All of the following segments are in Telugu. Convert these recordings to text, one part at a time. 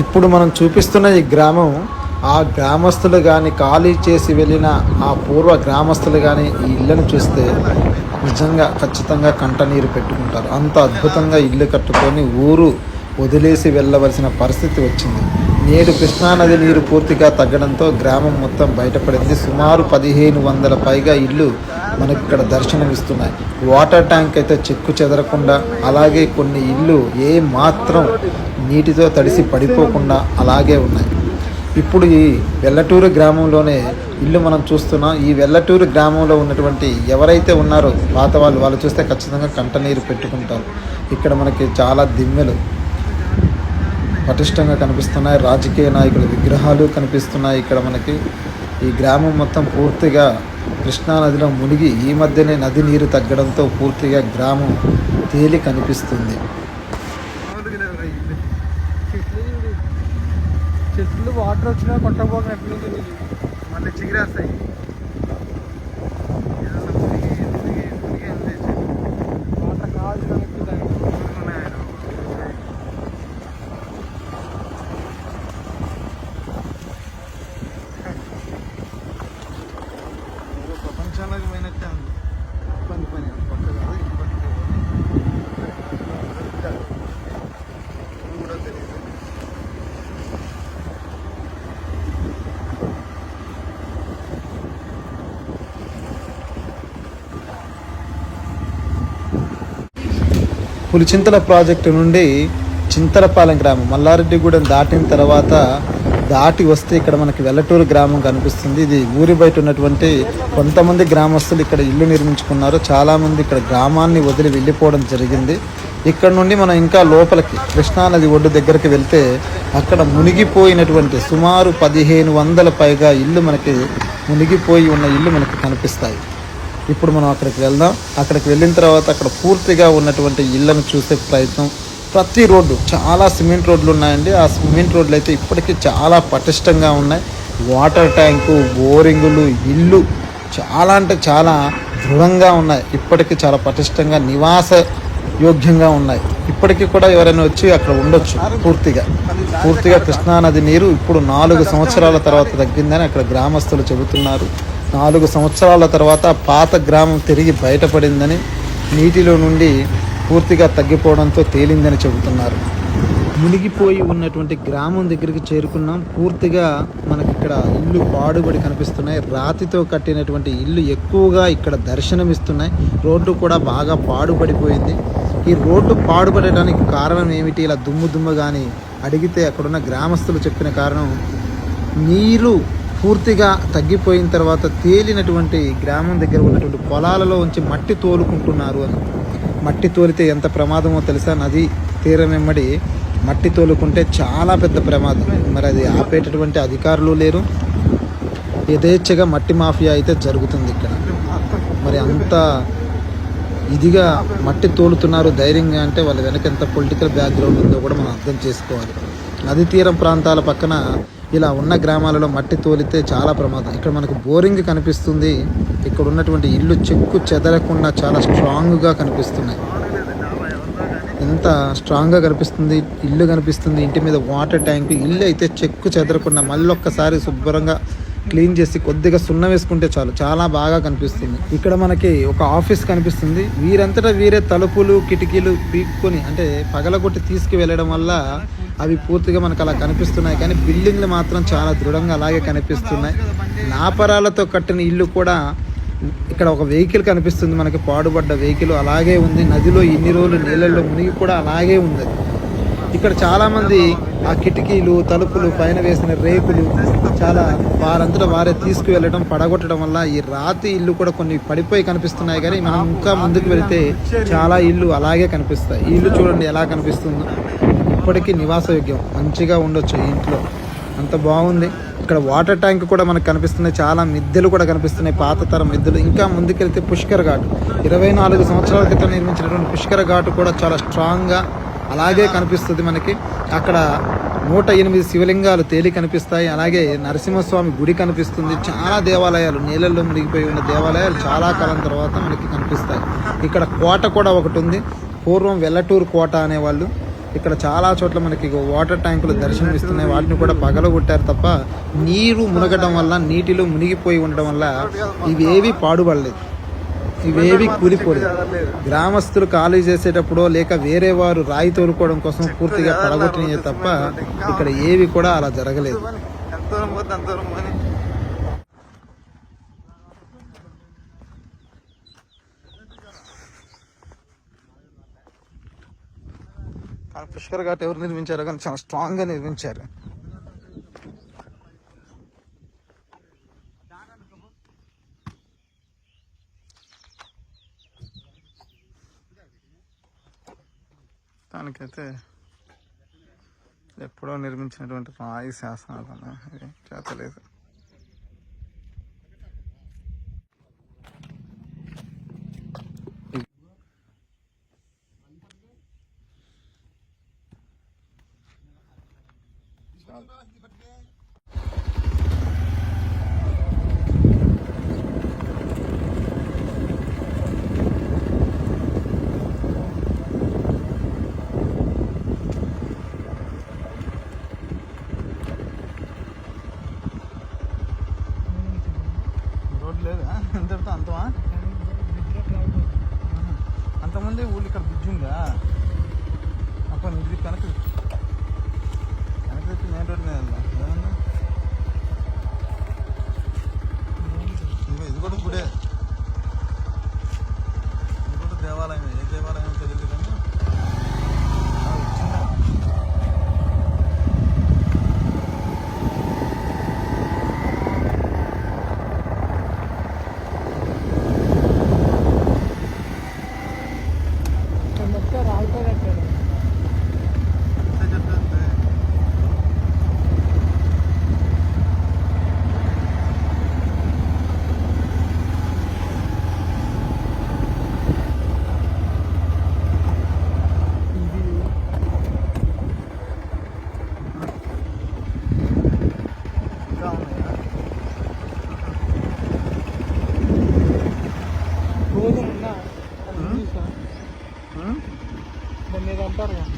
ఇప్పుడు మనం చూపిస్తున్న ఈ గ్రామం ఆ గ్రామస్తులు కానీ ఖాళీ చేసి వెళ్ళిన ఆ పూర్వ గ్రామస్తులు కానీ ఈ ఇళ్ళను చూస్తే నిజంగా ఖచ్చితంగా కంటనీరు పెట్టుకుంటారు. అంత అద్భుతంగా ఇల్లు కట్టుకొని ఊరు వదిలేసి వెళ్ళవలసిన పరిస్థితి వచ్చింది. నేడు కృష్ణానది నీరు పూర్తిగా తగ్గడంతో గ్రామం మొత్తం బయటపడింది. సుమారు 1500 పైగా ఇళ్ళు మనకి ఇక్కడ దర్శనమిస్తున్నాయి. వాటర్ ట్యాంక్ అయితే చెక్కు చెదరకుండా, అలాగే కొన్ని ఇళ్ళు ఏ మాత్రం నీటితో తడిసి పడిపోకుండా అలాగే ఉన్నాయి. ఇప్పుడు ఈ వెల్లటూరు గ్రామంలోనే ఇల్లు మనం చూస్తున్నాం. ఈ వెల్లటూరు గ్రామంలో ఉన్నటువంటి ఎవరైతే ఉన్నారో పాత వాళ్ళు చూస్తే ఖచ్చితంగా కంటనీరు పెట్టుకుంటారు. ఇక్కడ మనకి చాలా దిమ్మెలు పటిష్టంగా కనిపిస్తున్నాయి. రాజకీయ నాయకుల విగ్రహాలు కనిపిస్తున్నాయి. ఇక్కడ మనకి ఈ గ్రామం మొత్తం పూర్తిగా కృష్ణానదిలో మునిగి ఈ మధ్యనే నది నీరు తగ్గడంతో పూర్తిగా గ్రామం తేలి కనిపిస్తుంది. చెట్లు వాటర్ వచ్చినా కొట్టబోతున్నట్టు మళ్ళీ చిగిరేస్తాయి. వాటర్ కావాల్సిన ప్రపంచాలకు పోయినట్టే ఉంది. ఇబ్బంది పని పక్క కాదు, ఇబ్బంది కూడా తెలియదు. పులిచింతల ప్రాజెక్టు నుండి చింతలపాలెం గ్రామం మల్లారెడ్డిగూడెం దాటిన తర్వాత దాటి వస్తే ఇక్కడ మనకి వెల్లటూరు గ్రామం కనిపిస్తుంది. ఇది ఊరి బయట ఉన్నటువంటి కొంతమంది గ్రామస్తులు ఇక్కడ ఇల్లు నిర్మించుకున్నారు. చాలామంది ఇక్కడ గ్రామాన్ని వదిలి వెళ్ళిపోవడం జరిగింది. ఇక్కడ నుండి మనం ఇంకా లోపలికి కృష్ణానది ఒడ్డు దగ్గరికి వెళ్తే అక్కడ మునిగిపోయినటువంటి సుమారు 1500 పైగా ఇల్లు మనకి మునిగిపోయి ఉన్న ఇల్లు మనకి కనిపిస్తాయి. ఇప్పుడు మనం అక్కడికి వెళ్దాం. అక్కడికి వెళ్ళిన తర్వాత అక్కడ పూర్తిగా ఉన్నటువంటి ఇళ్లను చూసే ప్రయత్నం. ప్రతి రోడ్డు చాలా సిమెంట్ రోడ్లు ఉన్నాయండి. ఆ సిమెంట్ రోడ్లు అయితే ఇప్పటికీ చాలా పటిష్టంగా ఉన్నాయి. వాటర్ ట్యాంకు, బోరింగులు, ఇల్లు చాలా అంటే చాలా దృఢంగా ఉన్నాయి. ఇప్పటికీ చాలా పటిష్టంగా నివాస యోగ్యంగా ఉన్నాయి. ఇప్పటికీ కూడా ఎవరైనా వచ్చి అక్కడ ఉండొచ్చు. పూర్తిగా కృష్ణానది నీరు ఇప్పుడు 4 సంవత్సరాల తర్వాత తగ్గిందని అక్కడ గ్రామస్తులు చెబుతున్నారు. 4 సంవత్సరాల తర్వాత పాత గ్రామం తిరిగి బయటపడిందని, నీటిలో నుండి పూర్తిగా తగ్గిపోవడంతో తేలిందని చెబుతున్నారు. మునిగిపోయి ఉన్నటువంటి గ్రామం దగ్గరికి చేరుకున్నాం. పూర్తిగా మనకి ఇక్కడ ఇల్లు పాడుబడి కనిపిస్తున్నాయి. రాతితో కట్టినటువంటి ఇల్లు ఎక్కువగా ఇక్కడ దర్శనమిస్తున్నాయి. రోడ్డు కూడా బాగా పాడుపడిపోయింది. ఈ రోడ్డు పాడుపడటానికి కారణం ఏమిటి? ఇలా దుమ్ము కానీ అడిగితే అక్కడున్న గ్రామస్తులు చెప్పిన కారణం, నీరు పూర్తిగా తగ్గిపోయిన తర్వాత తేలినటువంటి గ్రామం దగ్గర ఉన్నటువంటి పొలాలలో ఉంచి మట్టి తోలుకుంటున్నారు అని. మట్టి తోలితే ఎంత ప్రమాదమో తెలుసా? నది తీరం వెంబడి మట్టి తోలుకుంటే చాలా పెద్ద ప్రమాదం. మరి అది ఆపేటటువంటి అధికారులు లేరు. యథేచ్ఛగా మట్టి మాఫియా అయితే జరుగుతుంది ఇక్కడ. మరి అంత ఇదిగా మట్టి తోలుతున్నారు ధైర్యంగా అంటే వాళ్ళ వెనక ఎంత పొలిటికల్ బ్యాక్గ్రౌండ్ ఉందో కూడా మనం అర్థం చేసుకోవాలి. నది తీరం ప్రాంతాల పక్కన ఇలా ఉన్న గ్రామాలలో మట్టి తోలితే చాలా ప్రమాదం. ఇక్కడ మనకు బోరింగ్ కనిపిస్తుంది. ఇక్కడ ఉన్నటువంటి ఇల్లు చెక్కు చెదరకుండా చాలా స్ట్రాంగ్గా కనిపిస్తున్నాయి. ఎంత స్ట్రాంగ్గా కనిపిస్తుంది, ఇల్లు కనిపిస్తుంది. ఇంటి మీద వాటర్ ట్యాంక్, ఇల్లు అయితే చెక్కు చెదరకుండా మళ్ళీ ఒక్కసారి శుభ్రంగా క్లీన్ చేసి కొద్దిగా సున్నం వేసుకుంటే చాలు, చాలా బాగా కనిపిస్తుంది. ఇక్కడ మనకి ఒక ఆఫీస్ కనిపిస్తుంది. వీరంతటా వీరే తలుపులు కిటికీలు పీక్కొని అంటే పగలగొట్టి తీసుకువెళ్ళడం వల్ల అవి పూర్తిగా మనకు అలా కనిపిస్తున్నాయి. కానీ బిల్డింగ్లు మాత్రం చాలా దృఢంగా అలాగే కనిపిస్తున్నాయి. నాపరాలతో కట్టిన ఇల్లు కూడా ఇక్కడ ఒక వెహికల్ కనిపిస్తుంది మనకి, పాడుపడ్డ వెహికల్ అలాగే ఉంది. నదిలో ఇన్ని రోజులు నీళ్ళల్లో మునిగి కూడా అలాగే ఉంది. ఇక్కడ చాలామంది ఆ కిటికీలు తలుపులు పైన వేసిన రేకులు చాలా వారంతటా వారే తీసుకువెళ్ళడం పడగొట్టడం వల్ల ఈ రాతి ఇల్లు కూడా కొన్ని పడిపోయి కనిపిస్తున్నాయి. కానీ మనం ఇంకా ముందుకు వెళితే చాలా ఇల్లు అలాగే కనిపిస్తాయి. ఈ ఇల్లు చూడండి ఎలా కనిపిస్తుందో. ఇప్పటికీ నివాసయోగ్యం, మంచిగా ఉండొచ్చు ఈ ఇంట్లో, అంత బాగుంది. ఇక్కడ వాటర్ ట్యాంక్ కూడా మనకు కనిపిస్తున్నాయి. చాలా మిద్దెలు కూడా కనిపిస్తున్నాయి, పాత తరం మిద్దెలు. ఇంకా ముందుకెళ్తే పుష్కర్ ఘాట్ 24 సంవత్సరాల క్రితం నిర్మించినటువంటి పుష్కర ఘాట్ కూడా చాలా స్ట్రాంగ్గా అలాగే కనిపిస్తుంది మనకి. అక్కడ 108 శివలింగాలు తేలి కనిపిస్తాయి. అలాగే నరసింహస్వామి గుడి కనిపిస్తుంది. చాలా దేవాలయాలు, నీళ్ళల్లో మునిగిపోయి ఉన్న దేవాలయాలు చాలా కాలం తర్వాత మనకి కనిపిస్తాయి. ఇక్కడ కోట కూడా ఒకటి ఉంది. పూర్వం వెల్లటూరు కోట అనేవాళ్ళు. ఇక్కడ చాలా చోట్ల మనకి వాటర్ ట్యాంకులు దర్శనమిస్తున్నాయి. వాటిని కూడా పగలగొట్టారు తప్ప నీరు మునగడం వల్ల, నీటిలో మునిగిపోయి ఉండడం వల్ల ఇవేవి పాడుపడలేదు, ఇవేవి కూలిపోలేదు. గ్రామస్తులు ఖాళీ చేసేటప్పుడు లేక వేరే వారు రాయి తోలుకోవడం కోసం పూర్తిగా పడగొట్టినవి తప్ప ఇక్కడ ఏవి కూడా అలా జరగలేదు. ఎంత దూరం పోతే అంత దూరం పోనీ. కానీ పుష్కర్ ఘాట్ ఎవరు నిర్మించారో కానీ చాలా స్ట్రాంగ్ గా నిర్మించారు. దానికైతే ఎప్పుడో నిర్మించినటువంటి రాయి శాసనాలు అన్న ఇది చేతలేదు. రోడ్ లేదా ఎంత అంతమా? అంతమంది ఊళ్ళు ఇక్కడ బ్రిడ్జ్ ఉందా? అప్పుడు ఇది కనుక తెప్పి మెయిన్ రోడ్ మీద వెళ్దాం. ఏమన్నా ఇది కూడా గుడే, ఇది కూడా దేవాలయం. ఏ దేవాలయం తెలియదు కానీ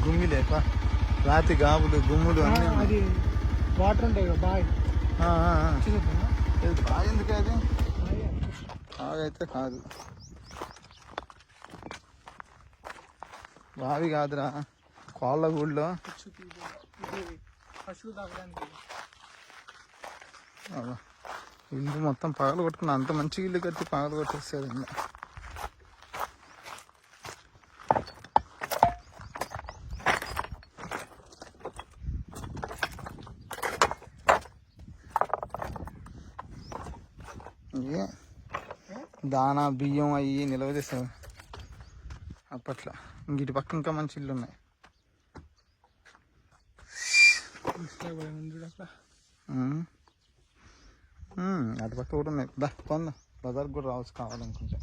గుమ్మిలేప రాతి గాబులు గుమ్ములు అన్నీ వాటర్ ఉంటాయి కదా బాయ్. బాగా ఎందుకు అది బాగా అయితే కాదు, బావి కాదురా కోళ్ళ ఊళ్ళో. ఇల్లు మొత్తం పగలు కొట్టుకున్నా, అంత మంచి ఇల్లు కట్టి పగలు కొట్టేసేది. దానా బియ్యం అవి నిల్వ చేసావు అప్పట్లో. ఇంకటి పక్క ఇంకా మంచి ఇల్లు ఉన్నాయి. అటు పక్క కూడా ఉన్నాయి. కొందా బజార్కి కూడా రావచ్చు కావాలనుకుంటే.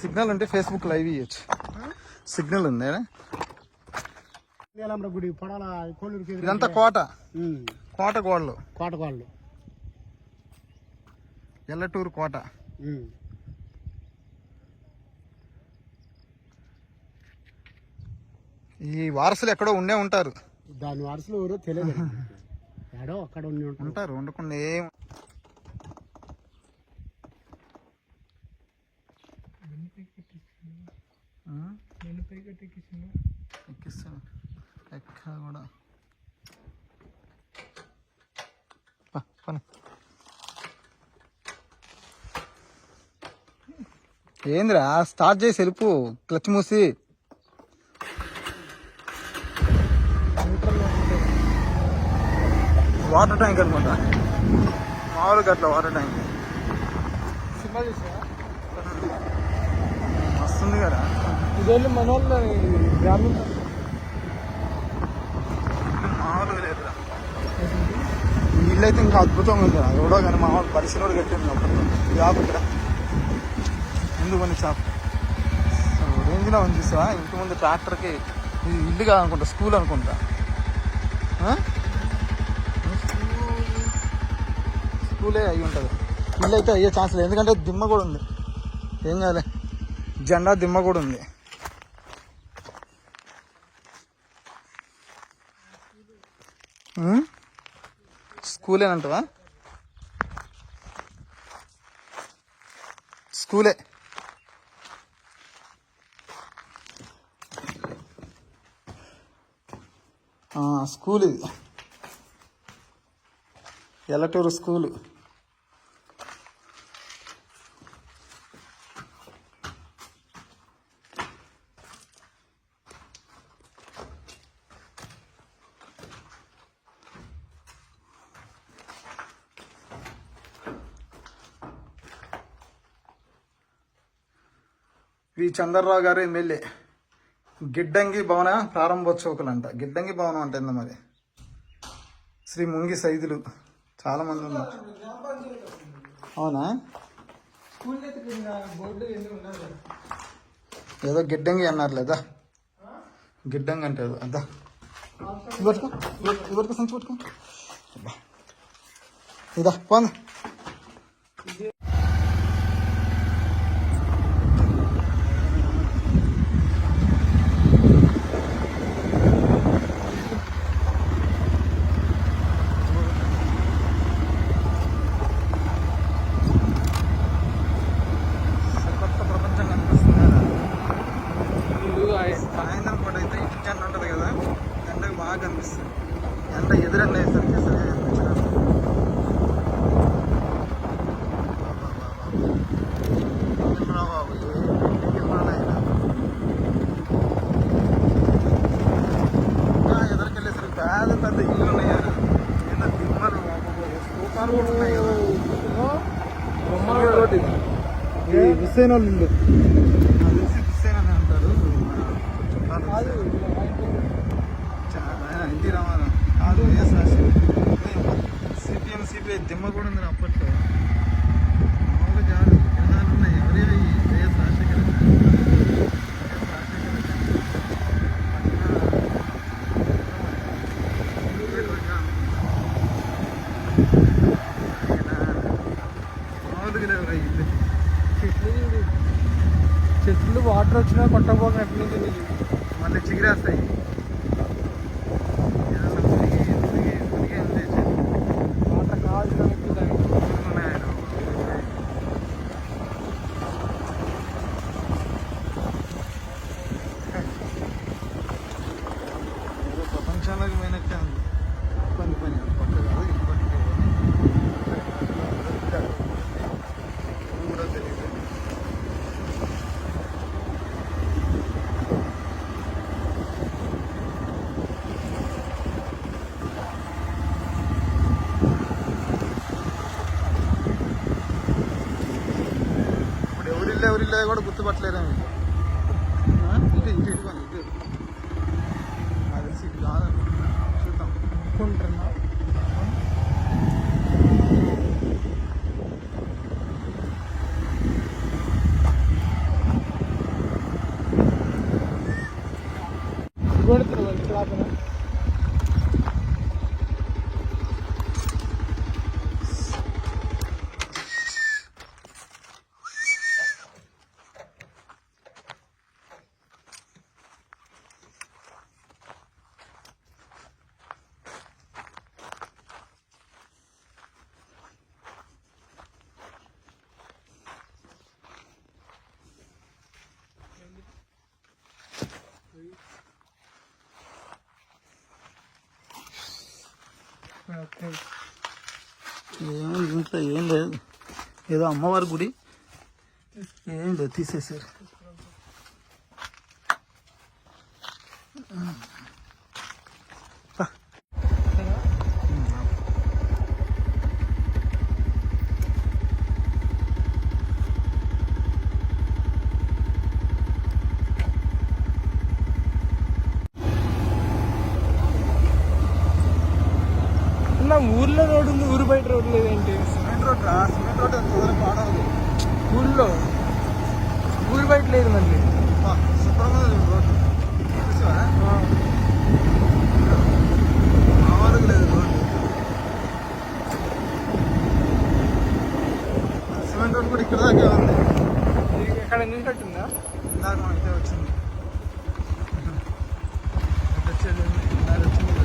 సిగ్నల్ ఉంటే ఫేస్బుక్ లైవ్ ఇవ్వచ్చు. సిగ్నల్ ఉంది గుడి పడాల కోళ్ళూరుకి. ఇదంతా కోట, కోట గోడలు, కోటగోళ్ళు, ఎల్లటూరు కోట. ఈ వారసులు ఎక్కడో ఉండే ఉంటారు. దాని వారసులు ఎవరో తెలియదు, ఎక్కడో అక్కడ ఉంటారు ఉండకుండా ఏం. ఎక్కిస్తాను ఎక్కడ కూడా పని. ఏందిరా స్టార్ట్ చేసి వెళ్ళిపో, క్లచ్ మూసి. వాటర్ ట్యాంక్ అనుకుంటా, మామూలుగా అట్లా వాటర్ ట్యాంక్ వస్తుంది కదా. ఇదేళ్ళు మన వాళ్ళు గ్రామీణ మామూలుగా లేదురా. ఇల్లు అయితే ఇంకా అద్భుతంగా ఉంది. ఎవడో కానీ మామూలు పరిశీలన కట్టింది అప్పట్లో. ఆపుతురా ముందు కొన్ని షాప్ రేంజ్లో ఉంది చూసా. ఇంటి ముందు ట్రాక్టర్కి ఇది ఇల్లు కాదనుకుంటా, స్కూల్ అనుకుంటా. స్కూలే అయ్యి ఉంటుంది. ఇల్లు అయితే అయ్యే ఛాన్స్ లేదు, ఎందుకంటే దిమ్మ కూడా ఉంది. ఏం కాలే. జెండా దిమ్మ కూడా ఉంది. స్కూలేనంటవా? స్కూలే. స్కూల్ ఇది, ఎల్లటూరు స్కూలు. వి చంద్రరావు గారు ఎమ్మెల్యే. గిడ్డంగి భవన ప్రారంభోత్సవకులంట. గిడ్డంగి భవనం అంటే ఏందో మరి. శ్రీ ముంగి సైదులు చాలా మంది ఉన్నారు. అవునా? ఏదో గిడ్డంగి అన్నారు లేదా? గిడ్డంగి అంటే ఏదో అదా. ఇవరకు సంచి పట్టుకో. ఇదా పోంద. సాయంత్రం పూట అయితే ఇంటి ఎండ ఉంటుంది కదా, ఎండకు బాగా కనిపిస్తుంది. ఎండ ఎదురెండ వేసరికి సరిగా కనిపించడం. ఎదురుకెళ్ళేసరికి పెద్ద పెద్ద ఇల్లు ఉన్నాయి కదా, ఏదో దిమ్మలు స్థూపాలు కూడా ఉన్నాయి కదా. ఇది హుస్సేన్ వాళ్ళు ఇల్లు. హుస్సేన్ అని అంటారు. ఎన్టీ రామారావు కాదు, వైఎస్ రాజశేఖర్. సిపిఎం సిపిఐ దిమ్మ కూడా ఉంది అప్పట్లో. మామూలు కాదు, జనాలు ఉన్నాయి. ఎవరేవి? వైఎస్ రాజశేఖర్. మామూలుగా లేవు ఇల్లు. చెట్లు వాటర్ వచ్చినా కొట్టకపోక మళ్ళీ చిగిరేస్తాయి. వాటర్ కావాల్సిన ప్రపంచంలోకి పోయినట్టే ఉంది. పని పని పక్క కాదు, ఇప్పటికే కూడా తెలియదు. ఎవరిల్లా కూడా గుర్తుపట్టలేరేమో. ఇటు ఇటు ఇటు పని ఇటు అది సీట్ కాదని చూద్దాం. అనుకుంటున్నా. కొడుతున్నారు ఇక్కడ. ఏమో ఇంట్లో ఏం లేదు, ఏదో అమ్మవారి గుడి ఏం లేదు, తీసేసారు. ఊర్లో రోడ్డు ఉంది, ఊరు బయట రోడ్డు లేదేంటి? సిమెంట్ రోడ్ రా, సిమెంట్ రోడ్ ఎంత దూరం పాడవదు. ఊళ్ళో ఊరు బయట లేదు మళ్ళీ. శుభ్రంగా రోడ్డు చూసావా? మామూలుగా లేదు రోడ్డు. సిమెంట్ రోడ్ కూడా ఇక్కడ దాకా ఉంది. అక్కడ చూసినట్టుందా ఇందాక మనం అయితే వచ్చింది వచ్చేది దారి వచ్చింది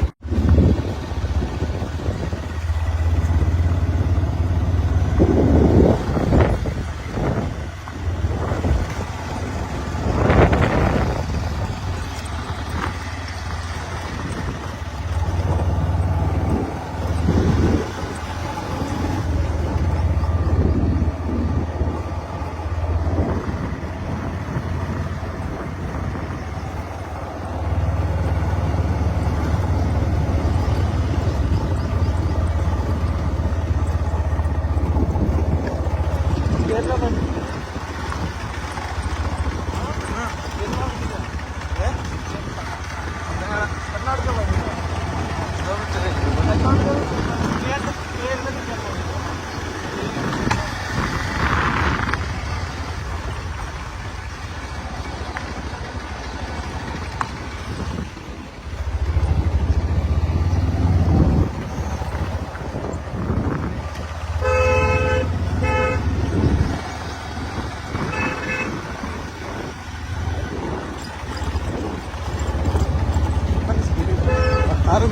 కారు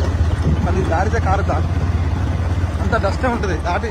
మళ్ళీ దారితే కారు దాటి అంత డస్టే ఉంటుంది దాటి